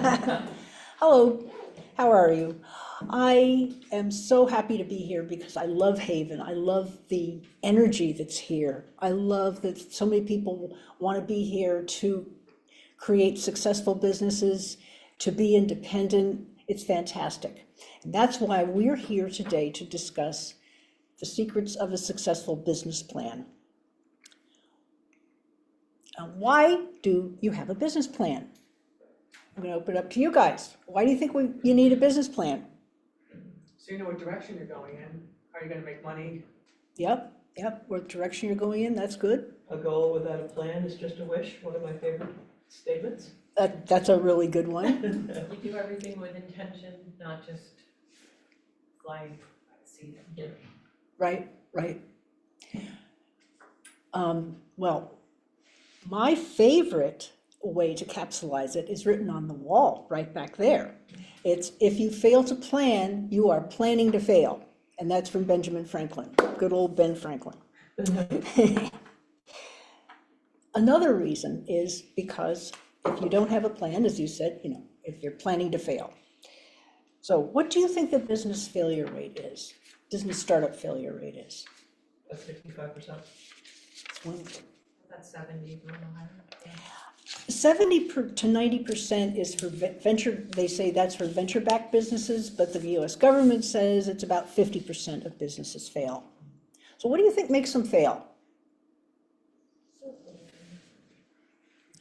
Hello, how are you? I am so happy to be here because I love Haven. I love the energy that's here. I love that so many people want to be here to create successful businesses, to be independent. It's fantastic. And that's why we're here today to discuss the secrets of a successful business plan. Why do you have a business plan? I'm going to open it up to you guys. Why do you think you need a business plan? So you know what direction you're going in. Are you going to make money? Yep, what direction you're going in, that's good. A goal without a plan is just a wish, one of my favorite statements. That's a really good one. You do everything with intention, not just flying by the seat. Yeah. Right. Well, my favorite way to capsulize it is written on the wall right back there. It's, if you fail to plan, you are planning to fail. And that's from Benjamin Franklin, good old Ben Franklin. Another reason is because if you don't have a plan, as you said, if you're planning to fail. So what do you think the business failure rate is? Business startup failure rate is? That's 65%. That's 70, going higher. 70 to 90% is for venture, they say that's for venture-backed businesses, but the US government says it's about 50% of businesses fail. So what do you think makes them fail?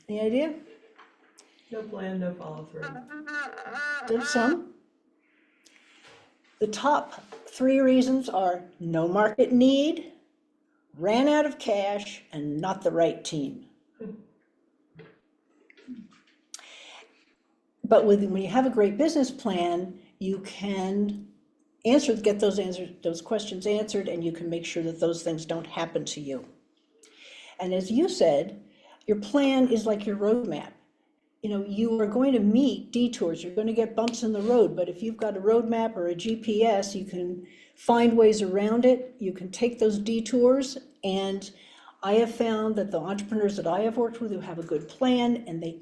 Any idea? No plan, no follow through. There's some. The top 3 reasons are no market need, ran out of cash, and not the right team. But when you have a great business plan, you can get those questions answered, and you can make sure that those things don't happen to you. And as you said, your plan is like your roadmap. You are going to meet detours, you're going to get bumps in the road, but if you've got a roadmap or a GPS, you can find ways around it, you can take those detours, and I have found that the entrepreneurs that I have worked with who have a good plan and they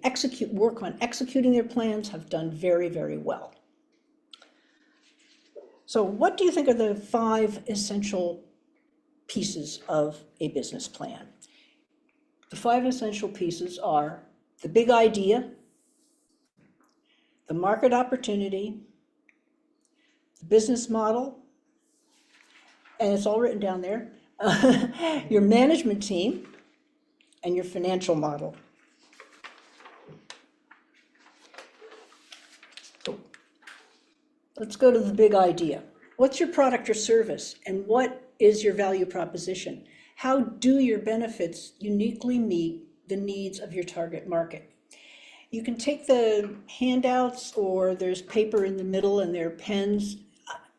work on executing their plans have done very, very well. So what do you think are the 5 essential pieces of a business plan? The 5 essential pieces are the big idea, the market opportunity, the business model, and it's all written down there, your management team, and your financial model. Let's go to the big idea. What's your product or service, and what is your value proposition? How do your benefits uniquely meet the needs of your target market? You can take the handouts, or there's paper in the middle and there are pens.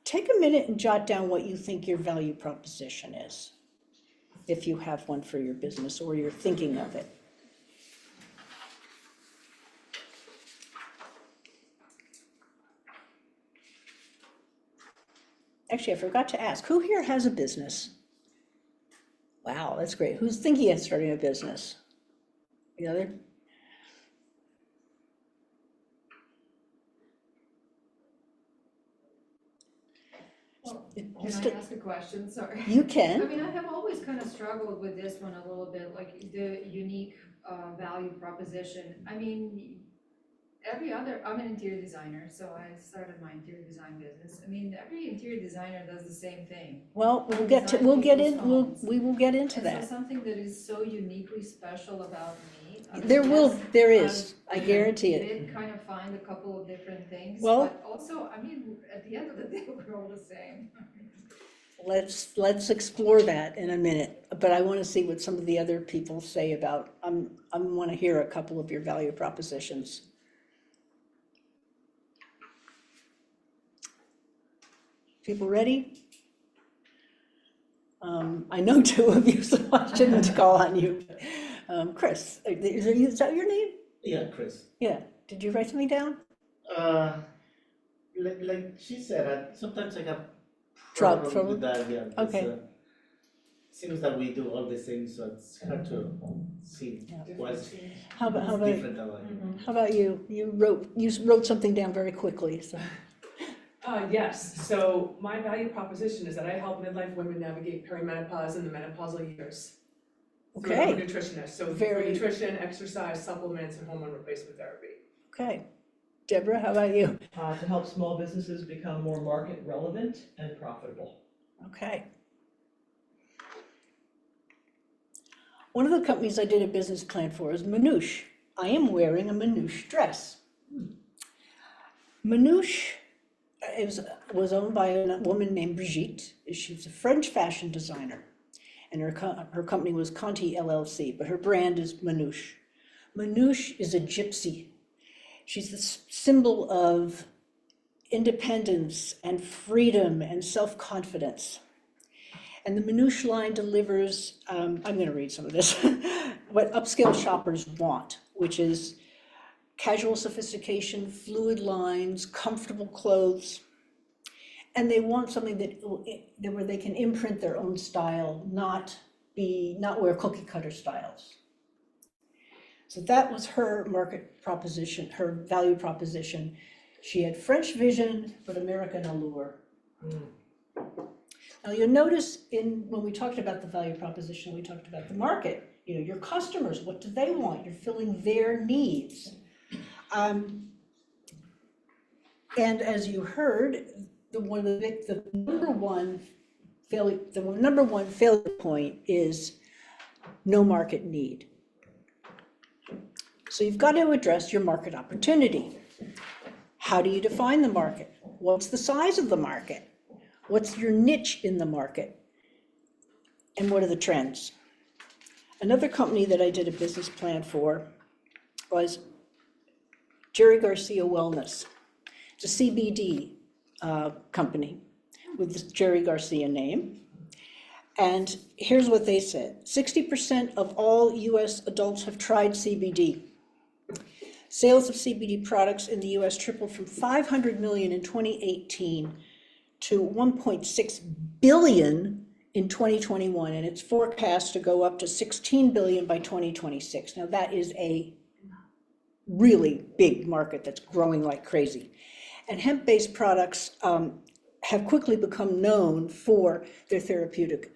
Take a minute and jot down what you think your value proposition is, if you have one for your business or you're thinking of it. Actually, I forgot to ask, who here has a business? Wow, that's great. Who's thinking of starting a business? The other? Well, can I ask a question? Sorry. You can. I mean, I have always kind of struggled with this one a little bit, like the unique value proposition. I mean, I'm an interior designer, so I started my interior design business. I mean, every interior designer does the same thing. Well, we will get into that. So something that is so uniquely special about me. I mean, There is, I guarantee it. I did kind of find a couple of different things, Well, but also, I mean, at the end of the day, we're all the same. let's explore that in a minute, but I want to see what some of the other people say about, I want to hear a couple of your value propositions. People ready? I know 2 of you, so I shouldn't call on you. Chris, is that your name? Yeah, Chris. Yeah. Did you write something down? Like she said, sometimes I have Trouble problem with that. Yeah, Okay. seems that we do all the same, so it's hard to see what's How about, different about it. how about you? You wrote something down very quickly, so. Yes, so my value proposition is that I help midlife women navigate perimenopause and the menopausal years. Through a Okay, nutritionist, so for Very- nutrition, exercise, supplements, and hormone replacement therapy. okay. Deborah, how about you? To help small businesses become more market relevant and profitable. Okay. One of the companies I did a business plan for is Manouche. I am wearing a Manouche dress. Manouche was owned by a woman named Brigitte. She's a French fashion designer. And her company was Conti LLC, but her brand is Manouche. Manouche is a gypsy. She's the symbol of independence and freedom and self-confidence. And the Manouche line delivers, I'm going to read some of this, what upscale shoppers want, which is casual sophistication, fluid lines, comfortable clothes. And they want something where they can imprint their own style, not wear cookie cutter styles. So that was her market proposition, her value proposition. She had French vision, but American allure. Now you'll notice when we talked about the value proposition, we talked about the market. You know, your customers, what do they want? You're filling their needs. And as you heard, the number one failure point is no market need. So you've got to address your market opportunity. How do you define the market? What's the size of the market? What's your niche in the market? And what are the trends? Another company that I did a business plan for was Jerry Garcia Wellness. It's a CBD company with the Jerry Garcia name. And here's what they said. 60% of all US adults have tried CBD. Sales of CBD products in the US tripled from 500 million in 2018 to 1.6 billion in 2021, and it's forecast to go up to 16 billion by 2026. Now that is a really big market that's growing like crazy. And hemp-based products have quickly become known for their therapeutic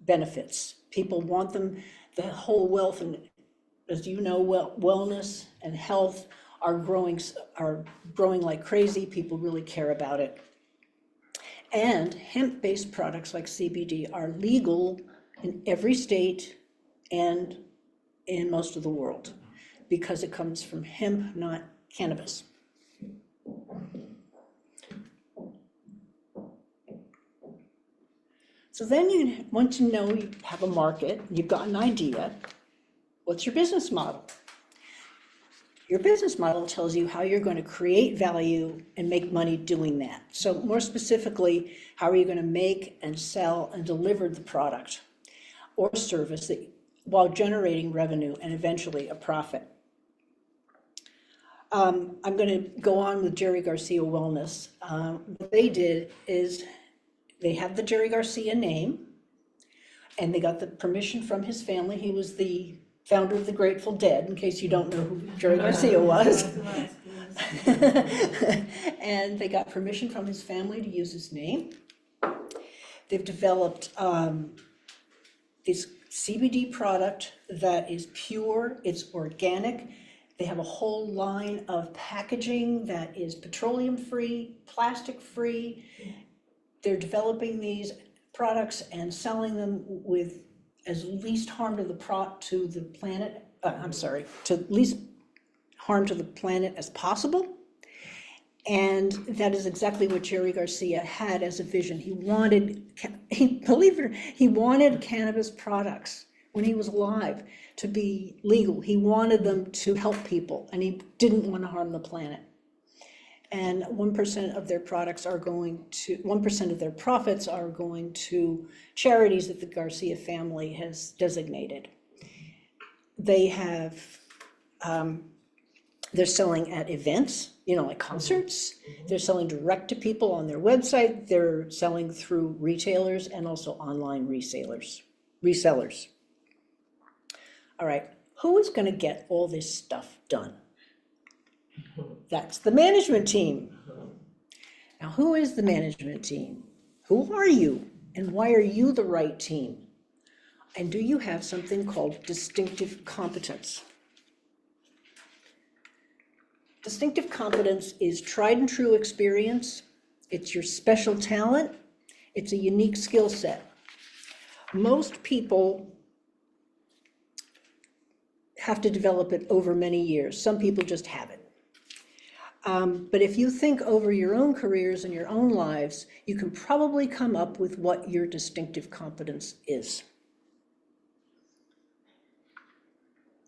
benefits. People want them, the whole wealth, and as you know, wellness and health are growing like crazy. People really care about it. And hemp-based products like CBD are legal in every state and in most of the world because it comes from hemp, not cannabis. So then you want to know you have a market, you've got an idea. What's your business model? Your business model tells you how you're going to create value and make money doing that. So more specifically, how are you going to make and sell and deliver the product or service while generating revenue and eventually a profit? I'm going to go on with Jerry Garcia Wellness. What they did is they have the Jerry Garcia name, and they got the permission from his family. He was the founder of the Grateful Dead, in case you don't know who Jerry Garcia was. And they got permission from his family to use his name. They've developed this CBD product that is pure, it's organic. They have a whole line of packaging that is petroleum-free, plastic-free. They're developing these products and selling them with as least harm to the planet, to least harm to the planet as possible. And that is exactly what Jerry Garcia had as a vision. He wanted cannabis products when he was alive to be legal. He wanted them to help people, and he didn't want to harm the planet. And 1% of their products are going to, 1% of their profits are going to charities that the Garcia family has designated. They have, they're selling at events, like concerts. They're selling direct to people on their website. They're selling through retailers and also online resellers. resellers. All right, who is going to get all this stuff done? That's the management team. Now, who is the management team? Who are you? And why are you the right team? And do you have something called distinctive competence? Distinctive competence is tried and true experience. It's your special talent. It's a unique skill set. Most people have to develop it over many years. Some people just have it. But if you think over your own careers and your own lives, you can probably come up with what your distinctive competence is.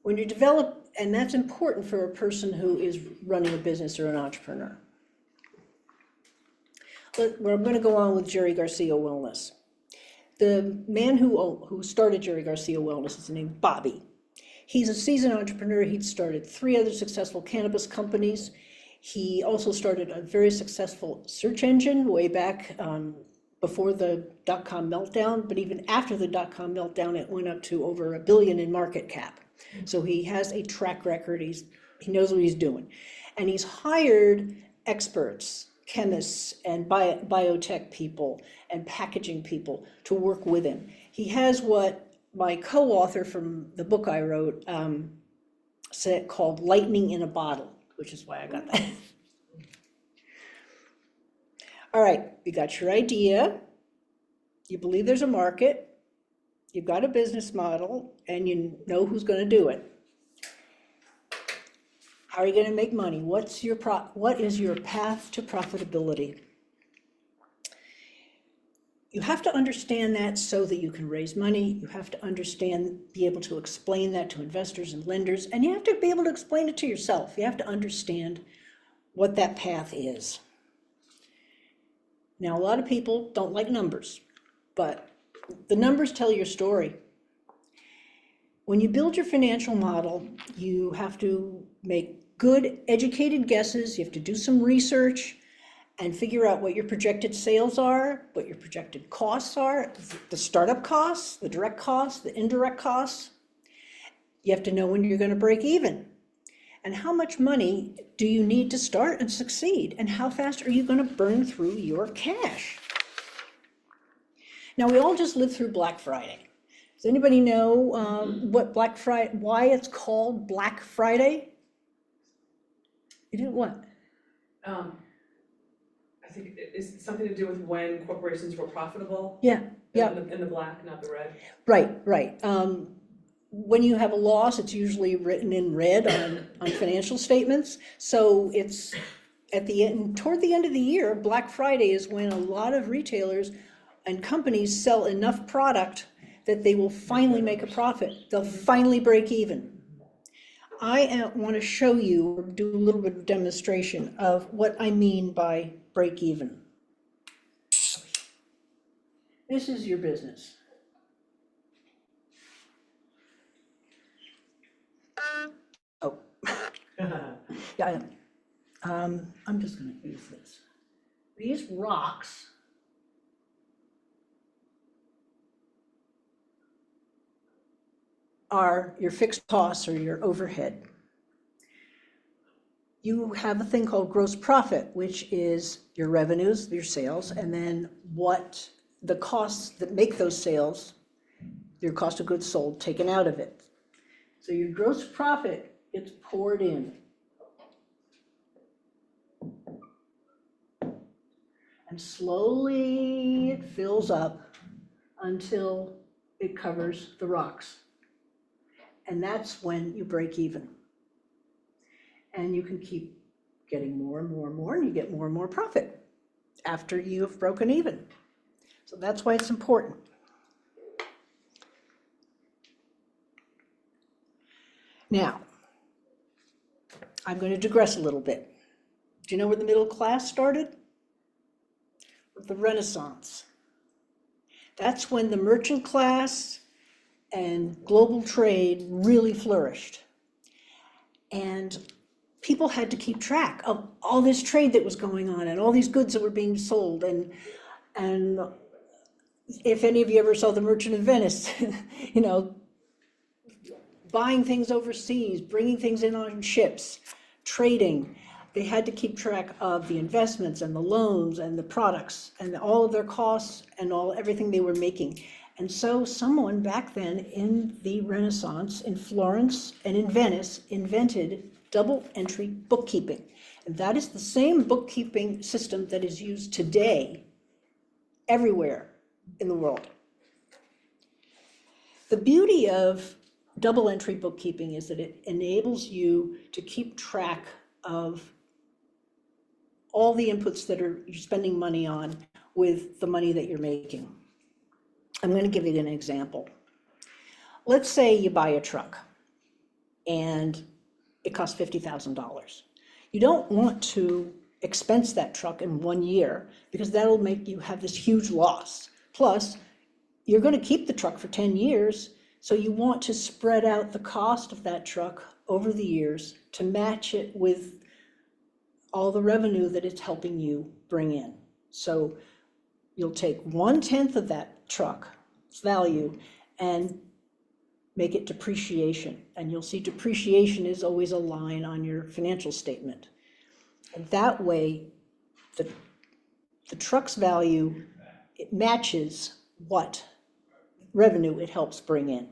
When you develop, and that's important for a person who is running a business or an entrepreneur. We're going to go on with Jerry Garcia Wellness. The man who started Jerry Garcia Wellness is named Bobby. He's a seasoned entrepreneur. He'd started 3 other successful cannabis companies. He also started a very successful search engine way back before the dot-com meltdown, but even after the dot-com meltdown, it went up to over $1 billion in market cap. So he has a track record. He knows what he's doing. And he's hired experts, chemists and biotech people and packaging people to work with him. He has what my co-author from the book I wrote said called lightning in a bottle, which is why I got that. All right, you got your idea. You believe there's a market. You've got a business model and you know who's going to do it. How are you going to make money? What is your path to profitability? You have to understand that so that you can raise money. You have to understand, be able to explain that to investors and lenders, and you have to be able to explain it to yourself. You have to understand what that path is. Now, a lot of people don't like numbers, but the numbers tell your story. When you build your financial model, you have to make good, educated guesses. You have to do some research and figure out what your projected sales are, what your projected costs are, the startup costs, the direct costs, the indirect costs. You have to know when you're going to break even. And how much money do you need to start and succeed? And how fast are you going to burn through your cash? Now, we all just lived through Black Friday. Does anybody know what Black Friday, why it's called Black Friday? You did what? I think it's something to do with when corporations were profitable. Yeah, yeah. In the black, not the red. Right. When you have a loss, it's usually written in red on financial statements. So it's at the end, toward the end of the year, Black Friday is when a lot of retailers and companies sell enough product that they will finally make a profit. They'll finally break even. I want to show you, or do a little bit of demonstration of what I mean by break even. This is your business. Oh, yeah. I'm just going to use this. These rocks are your fixed costs or your overhead. You have a thing called gross profit, which is your revenues, your sales, and then what the costs that make those sales, your cost of goods sold, taken out of it. So your gross profit gets poured in. And slowly it fills up until it covers the rocks. And that's when you break even. And you can keep getting more and more and more, and you get more and more profit after you've broken even. So that's why it's important. Now, I'm going to digress a little bit. Do you know where the middle class started? With the Renaissance. That's when the merchant class and global trade really flourished. And people had to keep track of all this trade that was going on and all these goods that were being sold. And if any of you ever saw The Merchant of Venice, you know, buying things overseas, bringing things in on ships, trading. They had to keep track of the investments and the loans and the products and all of their costs and everything they were making. And so someone back then in the Renaissance in Florence and in Venice invented double entry bookkeeping. And that is the same bookkeeping system that is used today everywhere in the world. The beauty of double entry bookkeeping is that it enables you to keep track of all the inputs that you're spending money on with the money that you're making. I'm going to give you an example. Let's say you buy a truck and it costs $50,000. You don't want to expense that truck in 1 year because that'll make you have this huge loss. Plus, you're going to keep the truck for 10 years, so you want to spread out the cost of that truck over the years to match it with all the revenue that it's helping you bring in. So you'll take 1/10 of that truck's value and make it depreciation. And you'll see depreciation is always a line on your financial statement. And that way, the truck's value, it matches what revenue it helps bring in.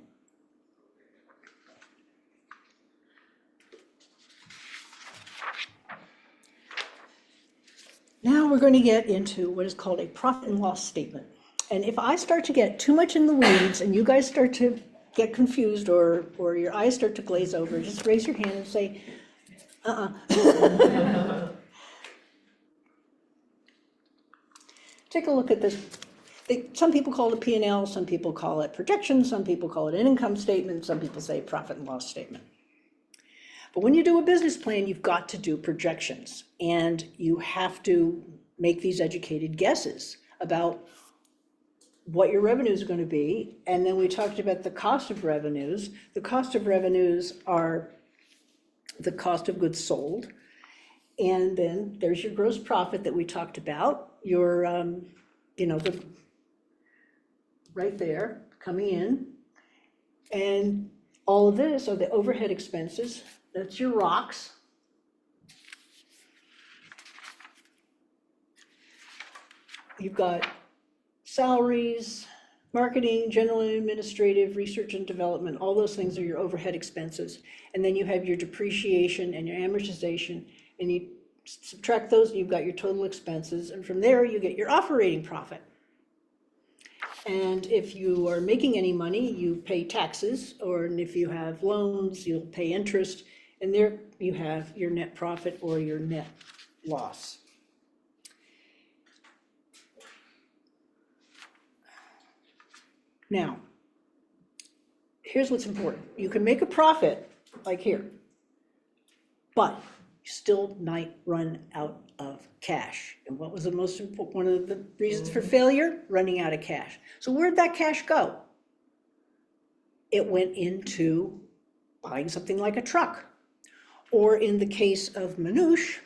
Now we're going to get into what is called a profit and loss statement. And if I start to get too much in the weeds and you guys start to get confused or your eyes start to glaze over, just raise your hand and say, Take a look at this. Some people call it a P&L, some people call it projections, some people call it an income statement, some people say profit and loss statement. But when you do a business plan, you've got to do projections, and you have to make these educated guesses about what your revenues are going to be. And then we talked about the cost of revenues. The cost of revenues are the cost of goods sold. And then there's your gross profit that we talked about, your, right there coming in. And all of this are the overhead expenses. That's your rocks. You've got salaries, marketing, general and administrative, research and development, all those things are your overhead expenses. And then you have your depreciation and your amortization, and you subtract those and you've got your total expenses. And from there you get your operating profit. And if you are making any money, you pay taxes, or if you have loans, you'll pay interest. And there you have your net profit or your net loss. Now, here's what's important. You can make a profit, like here, but you still might run out of cash. And what was the most important, one of the reasons for failure? Running out of cash. So where'd that cash go? It went into buying something like a truck. Or in the case of Manouche,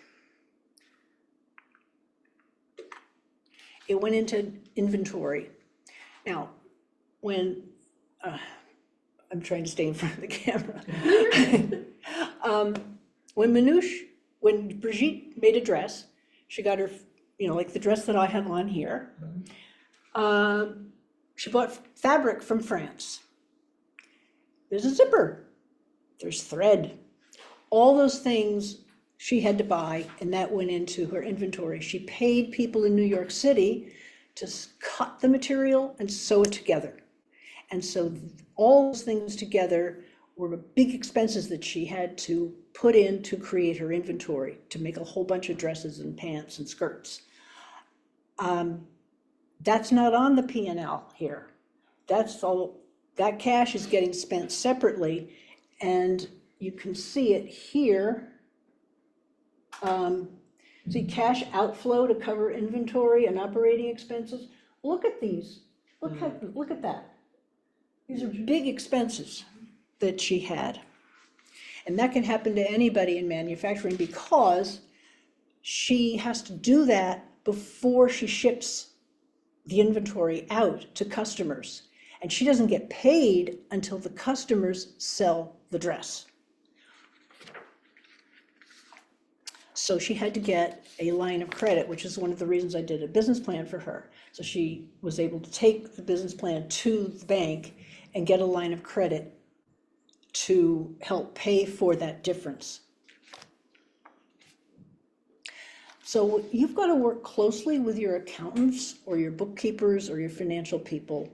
it went into inventory. Now, when, I'm trying to stay in front of the camera. When Brigitte made a dress, she got her, like the dress that I have on here. She bought fabric from France. There's a zipper, there's thread. All those things she had to buy, and that went into her inventory. She paid people in New York City to cut the material and sew it together. And so all those things together were big expenses that she had to put in to create her inventory, to make a whole bunch of dresses and pants and skirts. That's not on the P&L here. That's all, that cash is getting spent separately, and you can see it here. See cash outflow to cover inventory and operating expenses. Look at these, look at that. These are big expenses that she had. And that can happen to anybody in manufacturing because she has to do that before she ships the inventory out to customers. And she doesn't get paid until the customers sell the dress. So she had to get a line of credit, which is one of the reasons I did a business plan for her. So she was able to take the business plan to the bank and get a line of credit to help pay for that difference. So you've got to work closely with your accountants or your bookkeepers or your financial people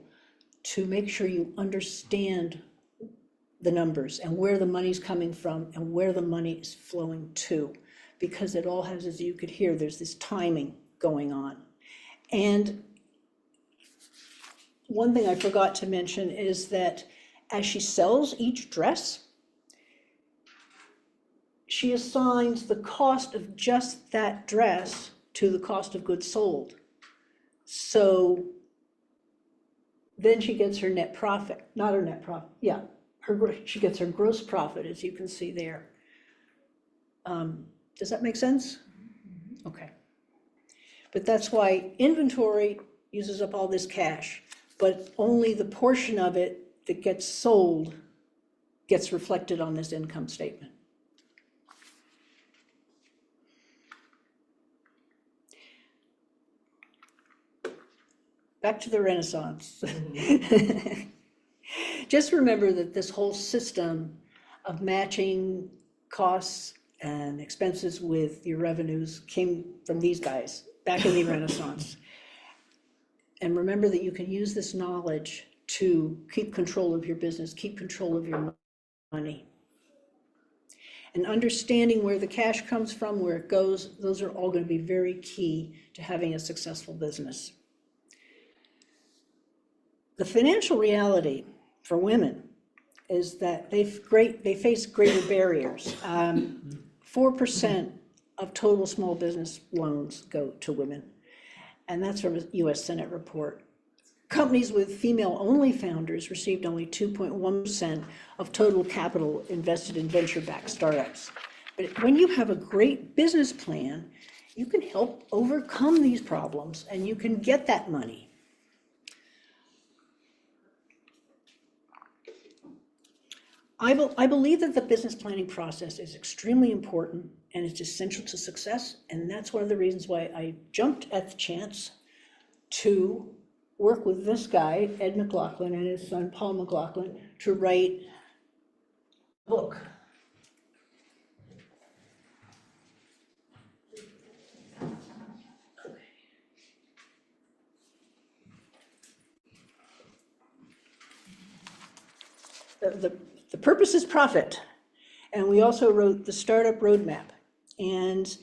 to make sure you understand the numbers and where the money's coming from and where the money is flowing to. Because it all has, as you could hear, there's this timing going on. And one thing I forgot to mention is that as she sells each dress, she assigns the cost of just that dress to the cost of goods sold. So then she gets her net profit, not her net profit, yeah, she gets her gross profit, as you can see there. Does that make sense? Okay. But that's why inventory uses up all this cash, but only the portion of it that gets sold gets reflected on this income statement. Back to the Renaissance. Just remember that this whole system of matching costs and expenses with your revenues came from these guys back in the Renaissance. And remember that you can use this knowledge to keep control of your business, keep control of your money. And understanding where the cash comes from, where it goes, those are all going to be very key to having a successful business. The financial reality for women is that they face greater barriers. 4% of total small business loans go to women, and that's from a US Senate report. Companies with female-only founders received only 2.1% of total capital invested in venture-backed startups. But when you have a great business plan, you can help overcome these problems and you can get that money. I believe that the business planning process is extremely important and it's essential to success. And that's one of the reasons why I jumped at the chance to work with this guy, Ed McLaughlin, and his son, Paul McLaughlin, to write a book. The purpose is profit. And we also wrote the Startup Roadmap. And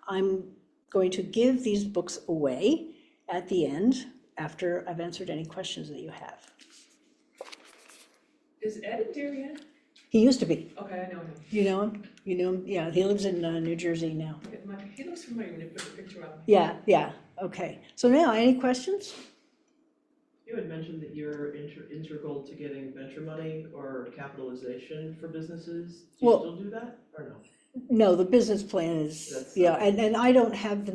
I'm going to give these books away at the end after I've answered any questions that you have. Is Ed in Darien? He used to be. Okay, I know him. You know him? You know him? Yeah, he lives in New Jersey now. He looks familiar when you put the picture up. Yeah, okay. So now, any questions? You had mentioned that you're integral to getting venture money or capitalization for businesses. Do you Well- still do that or no? No, the business plan is, That's- yeah, and I don't have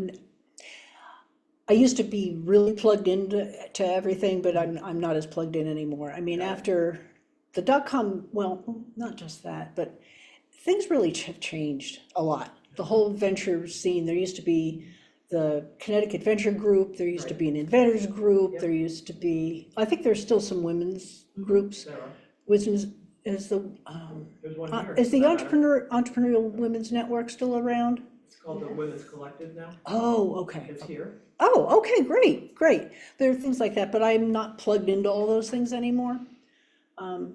I used to be really plugged into everything, but I'm not as plugged in anymore. I mean, Got it. after the dot-com, well, not just that, but things really have changed a lot. The whole venture scene, there used to be the Connecticut Venture Group, there used to be an inventors group, Yep. there used to be, I think there's still some women's groups, There are. which is the, There's one here. is the for that matter. Entrepreneurial Women's Network still around? It's called the Women's Collective now. Oh, okay. It's here. Oh, okay, great. There are things like that, but I'm not plugged into all those things anymore. 'Cause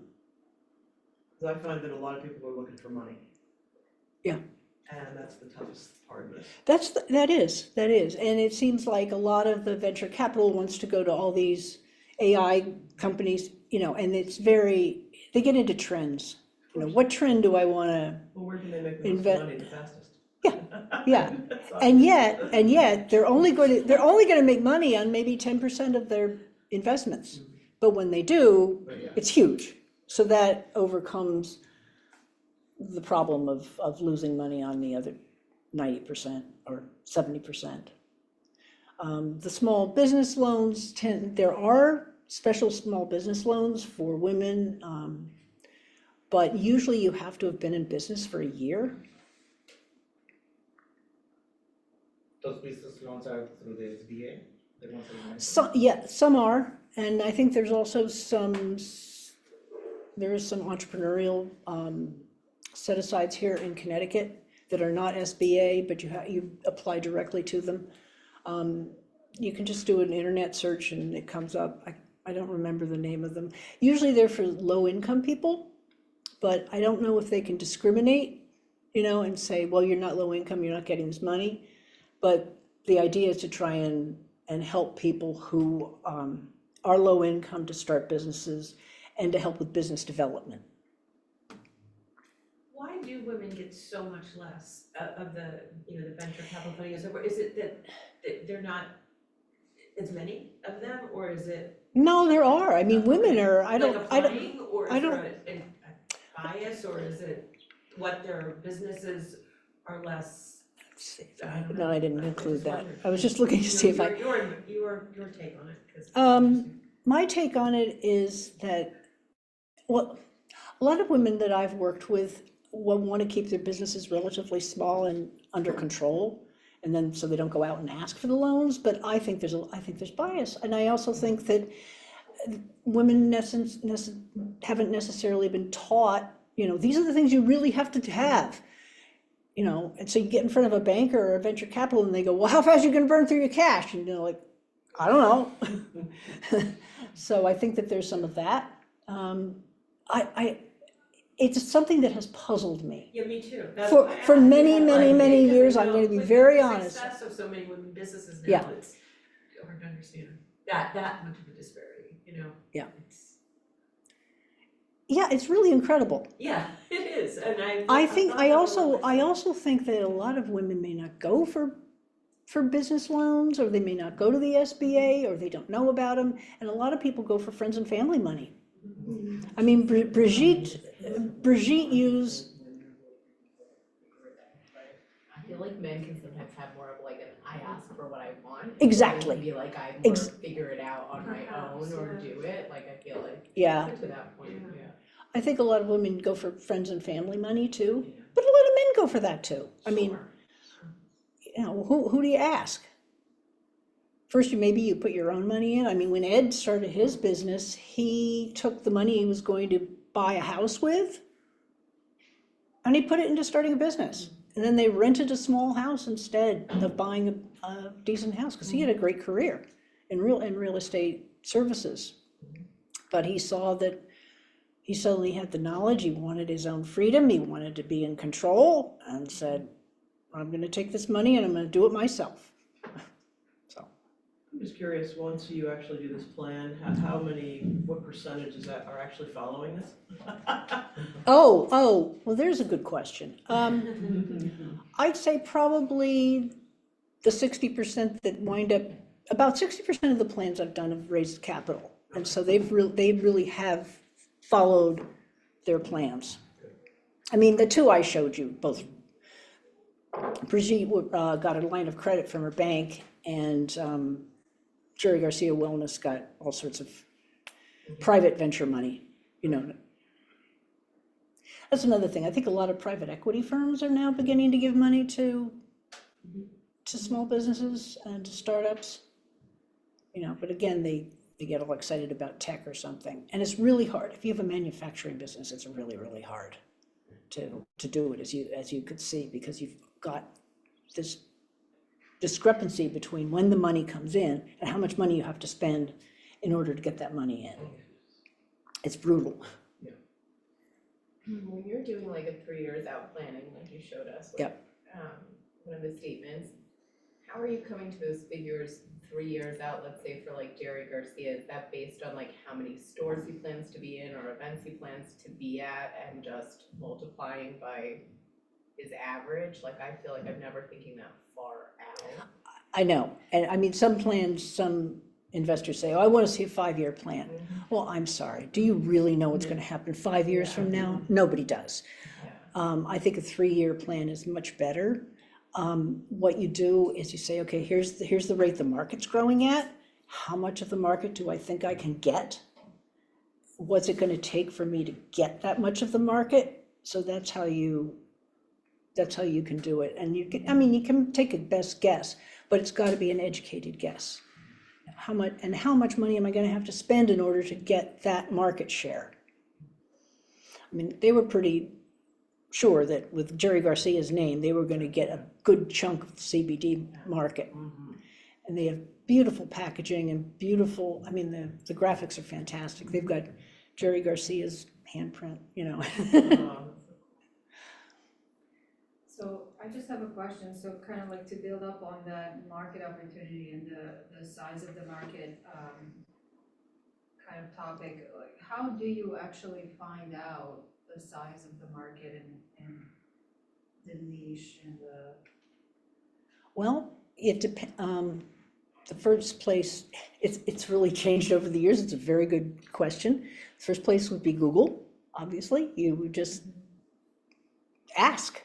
I find that a lot of people are looking for money. Yeah. And that's the toughest part of this. That is, and it seems like a lot of the venture capital wants to go to all these AI companies, and it's they get into trends. What trend do I want to? Well, where can they make the most Invent- money the fastest? Yeah. That's all. And yet, they're only going to make money on maybe 10% of their investments. But when they do, But yeah. it's huge. So that overcomes the problem of losing money on the other 90% or 70%. The small business loans there are special small business loans for women, but usually you have to have been in business for a year. Those business loans are through the SBA, the ones that you mentioned? Some are, and I think there's also there is some entrepreneurial set-asides here in Connecticut that are not SBA, but you apply directly to them. You can just do an internet search and it comes up. I don't remember the name of them. Usually they're for low-income people, but I don't know if they can discriminate, and say, well, you're not low-income, you're not getting this money. But the idea is to try and help people who are low-income to start businesses and to help with business development. Why do women get so much less of the venture capital funding? Is it that they're not as many of them, or is it? No, there are. I mean, women are, Or is there a bias, or is it what their businesses are less? let's see, no, I didn't include that. I was just looking to see if I. Your take on it, 'cause My take on it is that, well, a lot of women that I've worked with will want to keep their businesses relatively small and under control, and then so they don't go out and ask for the loans. But I think there's bias, and I also think that women haven't necessarily been taught, these are the things you really have to have, and so you get in front of a banker or a venture capital and they go, well, how fast are you going to burn through your cash? And like, I don't know. So I think that there's some of that. It's something that has puzzled me. Yeah, me too. For many years, I'm going to be very honest. The success of so many women businesses now, Yeah. it's hard to understand that much of a disparity, Yeah. It's, Yeah, it's really incredible. yeah, it is, and I also think that a lot of women may not go for business loans, or they may not go to the SBA, or they don't know about them, and a lot of people go for friends and family money. I mean, Brigitte used. I feel like men can sometimes have more of like an I ask for what I want. Exactly. Be like I more figure it out on my own or do it. Like I feel like Yeah. to that point. Yeah. I think a lot of women go for friends and family money too, but a lot of men go for that too. I mean, who do you ask? First, maybe you put your own money in. I mean, when Ed started his business, he took the money he was going to buy a house with, and he put it into starting a business. And then they rented a small house instead of buying a decent house, because he had a great career in real estate services. But he saw that he suddenly had the knowledge. He wanted his own freedom. He wanted to be in control, and said, I'm going to take this money and I'm going to do it myself. So I'm just curious, once you actually do this plan, what percentage is that are actually following this? well, there's a good question. I'd say probably the 60% that wind up, about 60% of the plans I've done have raised capital, and so they really have followed their plans. I mean, the two I showed you, both Brigitte got a line of credit from her bank, and Jerry Garcia Wellness got all sorts of private venture money, That's another thing. I think a lot of private equity firms are now beginning to give money to small businesses and to startups. But again, they get all excited about tech or something. And it's really hard. If you have a manufacturing business, it's really, really hard to do it, as you could see, because you've got this discrepancy between when the money comes in and how much money you have to spend in order to get that money in. It's brutal. When you're doing like a 3 years out planning, like you showed us, like, Yep. One of the statements, how are you coming to those figures 3 years out? Let's say for like Jerry Garcia, is that based on like how many stores he plans to be in or events he plans to be at, and just multiplying by his average? Like I feel like I'm never thinking that far out. I know. And I mean, some investors say, I want to see a 5-year plan. Well, I'm sorry. Do you really know what's going to happen 5 years from now? Nobody does. I think a 3-year plan is much better. What you do is you say, okay, here's the rate the market's growing at. How much of the market do I think I can get? What's it gonna take for me to get that much of the market? So that's how you can do it. And you can take a best guess, but it's gotta be an educated guess. How much money am I gonna have to spend in order to get that market share? I mean, they were pretty sure that with Jerry Garcia's name, they were gonna get a good chunk of the CBD market. And they have beautiful packaging and beautiful, I mean, the graphics are fantastic. They've got Jerry Garcia's handprint, you know. So I just have a question, so kind of like to build up on that market opportunity and the size of the market, kind of topic, like how do you actually find out the size of the market and the niche and the? Well, it depends. The first place, it's really changed over the years. It's a very good question. First place would be Google, obviously. You would just ask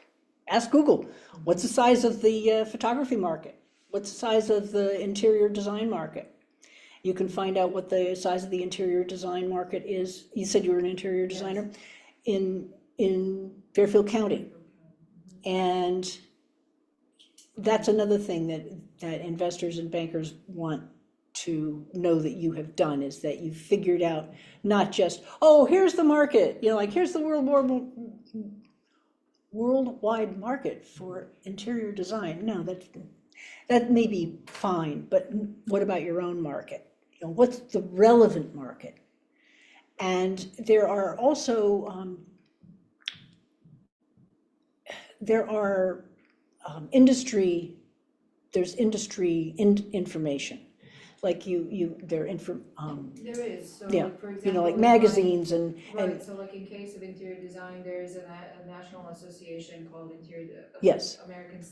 Google, what's the size of the photography market? What's the size of the interior design market? You can find out what the size of the interior design market is. You said you were an interior designer in Fairfield County. And that's another thing that investors and bankers want to know that you have done, is that you've figured out not just, oh, here's the market, you know, like here's the worldwide market for interior design. No, that may be fine, but what about your own market? You know, what's the relevant market? And there are also industry information, like There is, so yeah, like, for example. you know, like in magazines and Right, so like in case of interior design, there is a national association called Yes. American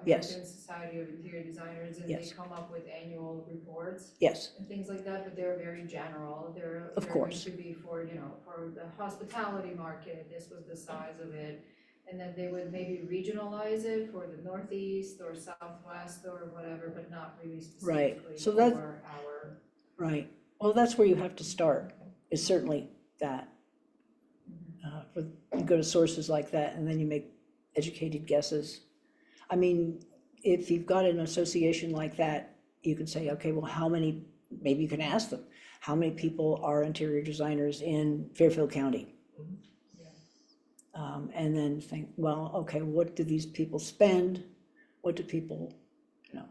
Yes. Society of Interior Designers, and Yes. they come up with annual reports yes, and things like that, but they're very general. They're Of course. going to be for, you know, for the hospitality market, this was the size of it. And then they would maybe regionalize it for the Northeast or Southwest or whatever, but not really Right. specifically So for that- our. right. Well, that's where you have to start, is certainly that. You go to sources like that and then you make educated guesses. I mean, if you've got an association like that, you can say, okay, well, how many, maybe you can ask them, how many people are interior designers in Fairfield County? And then think, well, okay, what do these people spend? What do people, you know?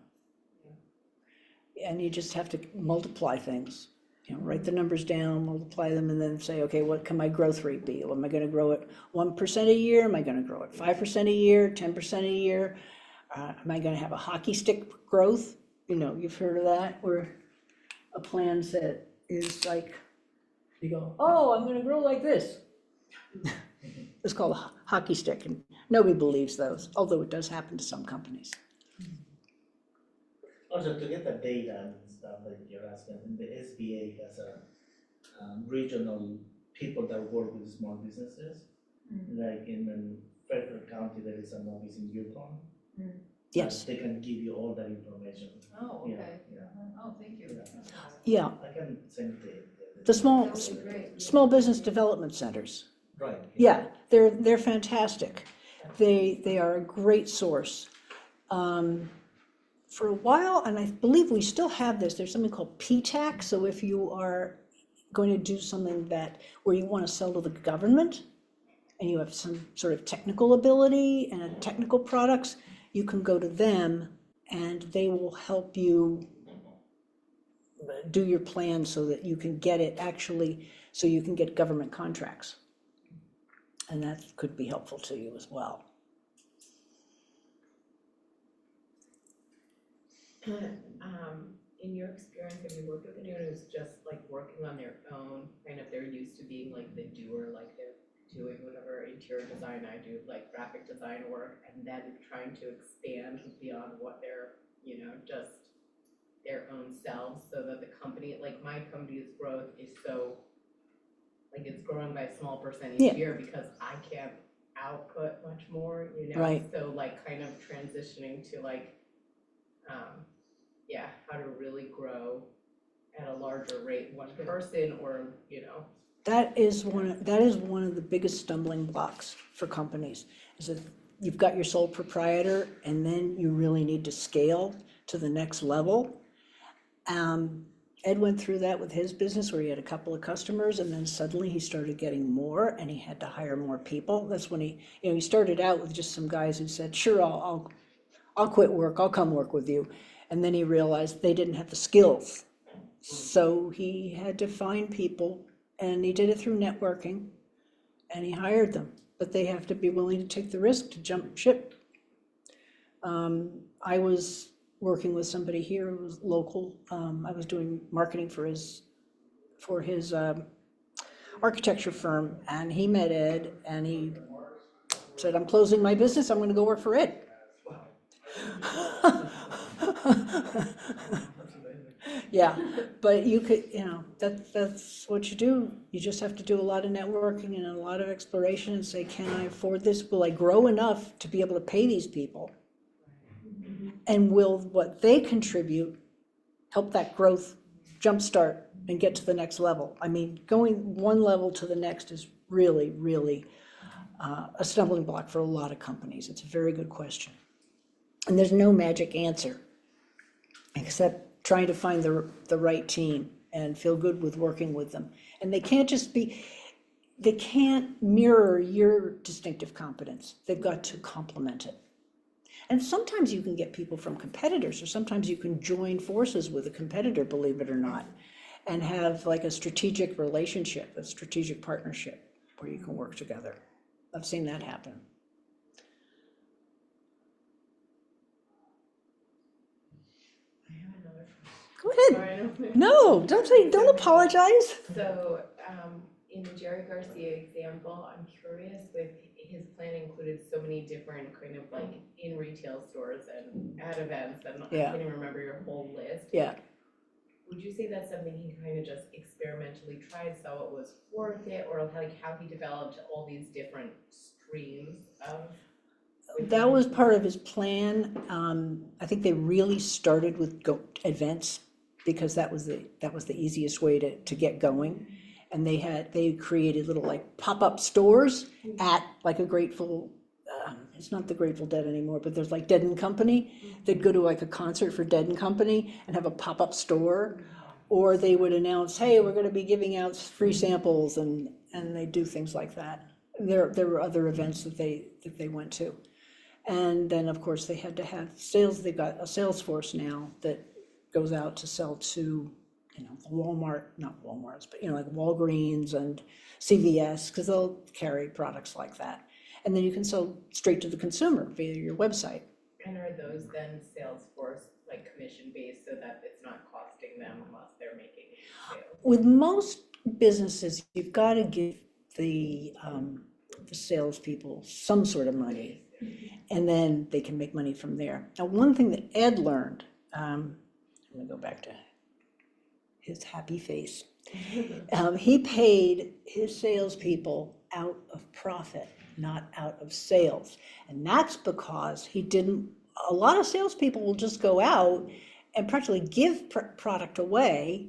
And you just have to multiply things, you know, write the numbers down, multiply them, and then say, okay, what can my growth rate be? Am I gonna grow it 1% a year? Am I gonna grow it 5% a year, 10% a year? Am I gonna have a hockey stick growth? You know, you've heard of that, where a plan set is like, you go, oh, I'm gonna grow like this. It's called a hockey stick, and nobody believes those, although it does happen to some companies. Also, to get the data and stuff that you're asking, and the SBA has a regional people that work with small businesses. Like in Fairfield County, there is an office in Yukon. Yes, They can give you all that information. Oh, Yeah, okay. yeah. Oh, thank you. yeah, I can send the small, That would be great. small business development centers. Right. Yeah, they're fantastic. They are a great source. For a while, and I believe we still have this, there's something called PTAC. So if you are going to do something where you want to sell to the government and you have some sort of technical ability and technical products, you can go to them and they will help you do your plan so that you can get it actually, so you can get government contracts. And that could be helpful to you as well. In your experience, have you worked with anyone who's just like working on their own, kind of they're used to being like the doer, like they're doing whatever interior design I do, like graphic design work, and then trying to expand beyond what they're, you know, just their own selves, so that the company, like my company's growth is so, like it's growing by a small percent Yeah. each year because I output much more, you know? Right. So like kind of transitioning to like, yeah, how to really grow at a larger rate, one person or, you know. That is one of the biggest stumbling blocks for companies, is that you've got your sole proprietor and then you really need to scale to the next level. Ed went through that with his business where he had a couple of customers and then suddenly he started getting more and he had to hire more people. That's when he started out with just some guys who said, sure, I'll quit work, I'll come work with you. And then he realized they didn't have the skills. So he had to find people, and he did it through networking, and he hired them. But they have to be willing to take the risk to jump ship. I was working with somebody here who was local. I was doing marketing for his architecture firm, and he met Ed, and he said, I'm closing my business, I'm gonna go work for Ed. Yeah, but you could, that's what you do. You just have to do a lot of networking and a lot of exploration and say, can I afford this? Will I grow enough to be able to pay these people? And will what they contribute help that growth jumpstart and get to the next level? I mean, going one level to the next is really, really a stumbling block for a lot of companies. It's a very good question. And there's no magic answer, except trying to find the right team and feel good with working with them. And they can't mirror your distinctive competence. They've got to complement it. And sometimes you can get people from competitors, or sometimes you can join forces with a competitor, believe it or not, and have like a strategic relationship, a strategic partnership where you can work together. I've seen that happen. I have another Go ahead. Sorry, No, don't apologize. So, in the Jerry Garcia example, I'm curious with his plan included so many different kind of like in retail stores and at events, and Yeah. I can't even remember your whole list. Yeah. Would you say that's something he kind of just experimentally tried, saw it was worth it, or like how he developed all these different streams of? That was part of his plan. I think they really started with events because that was the easiest way to get going. And they created little like pop-up stores at like a Grateful, it's not the Grateful Dead anymore, but there's like Dead and Company. They'd go to like a concert for Dead and Company and have a pop-up store. Or they would announce, hey, we're gonna be giving out free samples, and they do things like that. There were other events that they went to. And then, of course, they had to have sales. They've got a sales force now that goes out to sell to, Walmart, not Walmart's, but, like Walgreens and CVS, because they'll carry products like that. And then you can sell straight to the consumer via your website. And are those then Salesforce like commission based so that it's not costing them unless they're making sales? With most businesses, you've got to give the salespeople some sort of money, and then they can make money from there. Now, one thing that Ed learned, I'm going to go back to his happy face. He paid his salespeople out of profit, not out of sales. And that's because a lot of salespeople will just go out and practically give product away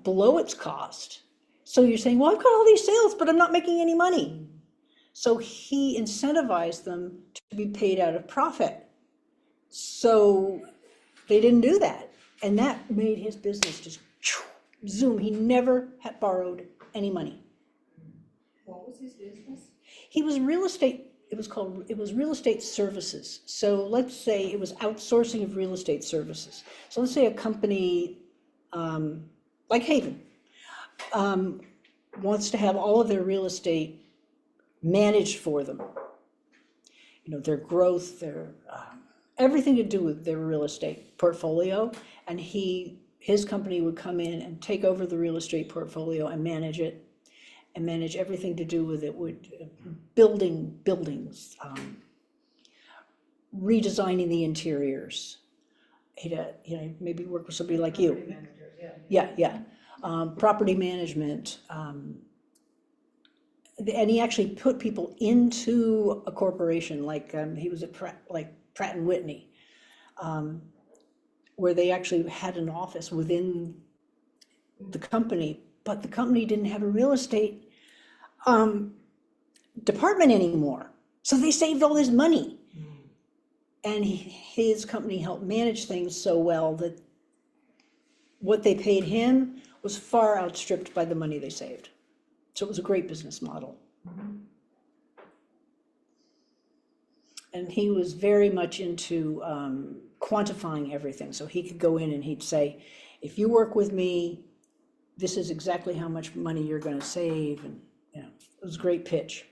below its cost. So you're saying, well, I've got all these sales, but I'm not making any money. So he incentivized them to be paid out of profit. So they didn't do that. And that made his business just zoom. He never had borrowed any money. What was his business? He was real estate. It was real estate services. So let's say it was outsourcing of real estate services. So let's say a company like HAYVN wants to have all of their real estate managed for them. Their growth, their everything to do with their real estate portfolio. And his company would come in and take over the real estate portfolio and manage it, and manage everything to do with it, with building buildings, redesigning the interiors. He'd maybe work with somebody like you. Managers, Yeah. Property management, and he actually put people into a corporation, like, he was at Pratt and Whitney, where they actually had an office within the company, but the company didn't have a real estate department anymore. So they saved all this money. And his company helped manage things so well that what they paid him was far outstripped by the money they saved. So it was a great business model. And he was very much into quantifying everything. So he could go in and he'd say, if you work with me, this is exactly how much money you're going to save. And it was a great pitch.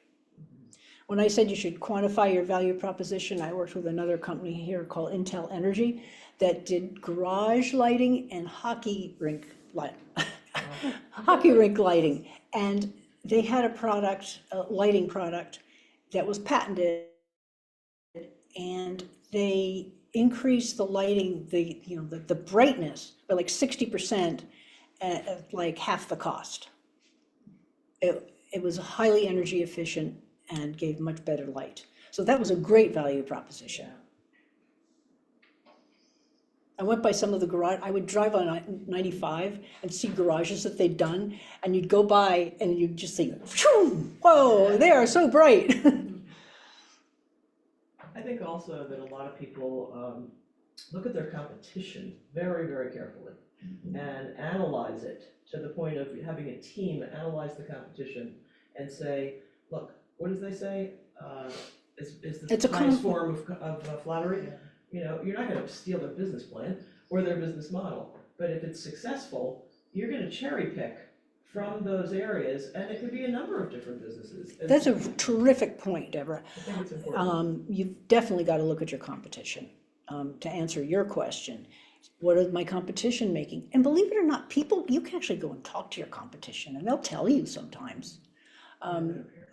When I said you should quantify your value proposition, I worked with another company here called Intel Energy that did garage lighting and hockey rink lighting. And they had a product, a lighting product that was patented, and they increased the lighting, the brightness by like 60% at like half the cost. It was highly energy efficient and gave much better light. So that was a great value proposition. I went by some of the garage, I would drive on 95 and see garages that they'd done, and you'd go by and you'd just think, whoa, they are so bright. I think also that a lot of people look at their competition very, very carefully and analyze it to the point of having a team analyze the competition and say, look, what does they say? Is this It's a the highest form of flattery? You're not gonna steal their business plan or their business model, but if it's successful, you're gonna cherry pick from those areas, and it could be a number of different businesses. That's a terrific point, Deborah. I think it's important. You've definitely got to look at your competition to answer your question. What is my competition making? And believe it or not, you can actually go and talk to your competition, and they'll tell you sometimes.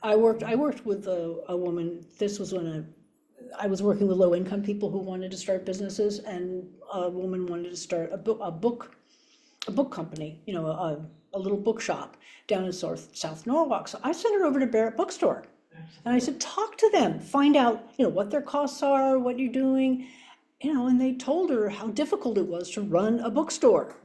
I worked with a woman. This was when I was working with low-income people who wanted to start businesses, and a woman wanted to start a book company, a little bookshop down in South Norwalk. So I sent her over to Barrett Bookstore, and I said, talk to them, find out, what their costs are, what you're doing, and they told her how difficult it was to run a bookstore.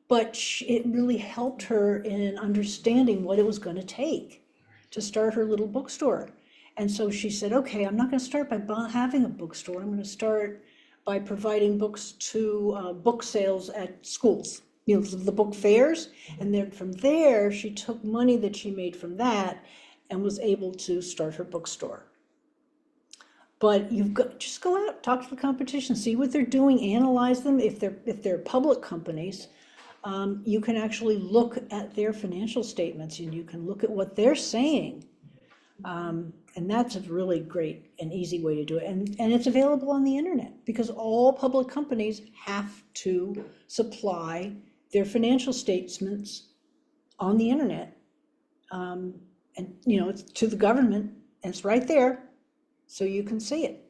But it really helped her in understanding what it was going to take to start her little bookstore. And so she said, okay, I'm not going to start by having a bookstore. I'm going to start by providing books to book sales at schools, the book fairs. And then from there, she took money that she made from that and was able to start her bookstore. But just go out, talk to the competition, see what they're doing, analyze them. If they're public companies, you can actually look at their financial statements, and you can look at what they're saying. And that's a really great and easy way to do it. And it's available on the internet, because all public companies have to supply their financial statements on the internet. And it's to the government, and it's right there, so you can see it.